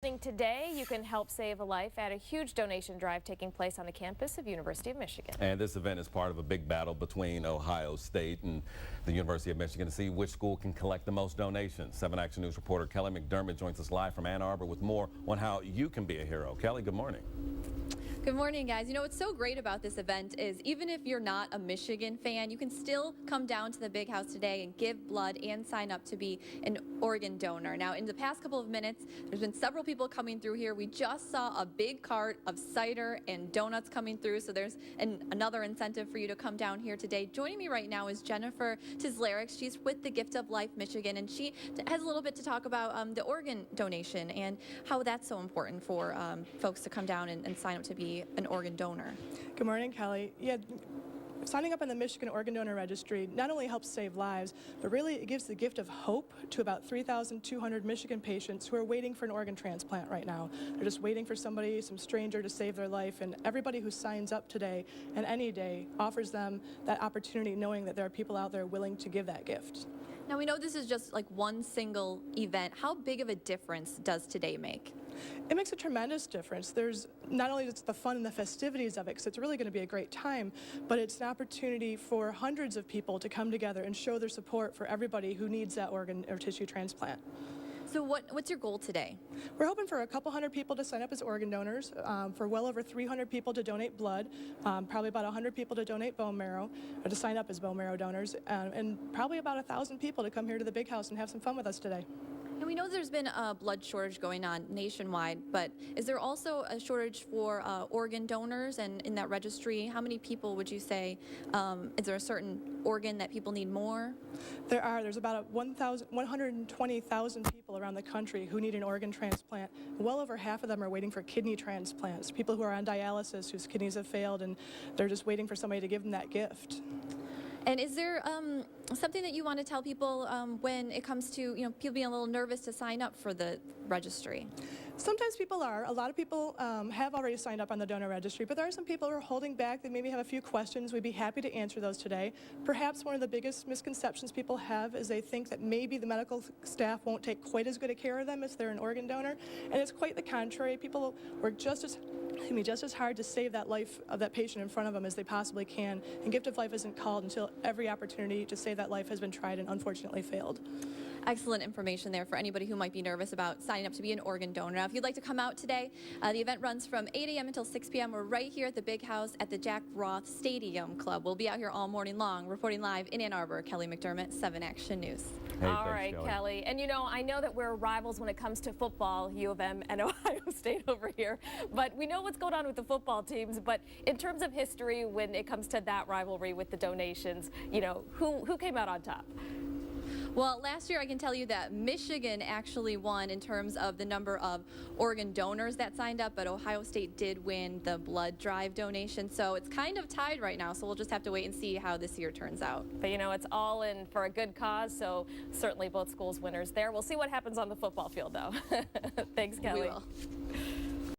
Today, you can help save a life at a huge donation drive taking place on the campus of University of Michigan. And this event is part of a big battle between Ohio State and the University of Michigan to see which school can collect the most donations. 7 Action News reporter Kelly McDermott joins us live from Ann Arbor with more on how you can be a hero. Kelly, good morning. Good morning, guys. You know, what's so great about this event is even if you're not a Michigan fan, you can still come down to the Big House today and give blood and sign up to be an organ donor. Now, in the past couple of minutes, there's been several people coming through here. We just saw a big cart of cider and donuts coming through, so there's another incentive for you to come down here today. Joining me right now is Jennifer03. She's with the Gift of Life Michigan, and she has a little bit to talk about the organ donation and how that's so important for folks to come down and sign up to be an organ donor. Good morning, Kelly. Yeah, signing up on the Michigan Organ Donor Registry not only helps save lives, but really it gives the gift of hope to about 3,200 Michigan patients who are waiting for an organ transplant right now. They're just waiting for somebody, some stranger, to save their life, and everybody who signs up today and any day offers them that opportunity, knowing that there are people out there willing to give that gift. Now, we know this is just like one single event. How big of a difference does today make? It makes a tremendous difference. There's not only just the fun and the festivities of it, because it's really going to be a great time, but it's an opportunity for hundreds of people to come together and show their support for everybody who needs that organ or tissue transplant. So what's your goal today? We're hoping for a couple hundred people to sign up as organ donors, for well over 300 people to donate blood, probably about 100 people to donate bone marrow, or to sign up as bone marrow donors, and probably about 1,000 people to come here to the Big House and have some fun with us today. And we know there's been a blood shortage going on nationwide, but is there also a shortage for organ donors? And in that registry, how many people would you say, is there a certain organ that people need more? There's about 120,000 people around the country who need an organ transplant. Well over half of them are waiting for kidney transplants, people who are on dialysis whose kidneys have failed, and they're just waiting for somebody to give them that gift. And is there something that you want to tell people when it comes to, people being a little nervous to sign up for the registry? Sometimes people are. A lot of people have already signed up on the donor registry, but there are some people who are holding back. They maybe have a few questions. We'd be happy to answer those today. Perhaps one of the biggest misconceptions people have is they think that maybe the medical staff won't take quite as good a care of them as they're an organ donor, and it's quite the contrary. People work just as hard to save that life of that patient in front of them as they possibly can, and Gift of Life isn't called until every opportunity to save that life has been tried and unfortunately failed. Excellent information there for anybody who might be nervous about signing up to be an organ donor. Now, if you'd like to come out today, the event runs from 8 a.m. until 6 p.m. We're right here at the Big House at the Jack Roth Stadium Club. We'll be out here all morning long, reporting live in Ann Arbor. Kelly McDermott, 7 Action News. Hey, all right, Kelly. And I know that we're rivals when it comes to football, U of M and Ohio State over here, but we know what's going on with the football teams. But in terms of history, when it comes to that rivalry with the donations, who came out on top? Well, last year I can tell you that Michigan actually won in terms of the number of organ donors that signed up, but Ohio State did win the blood drive donation. So it's kind of tied right now, so we'll just have to wait and see how this year turns out. But it's all in for a good cause, so certainly both schools winners there. We'll see what happens on the football field, though. Thanks, Kelly. We will.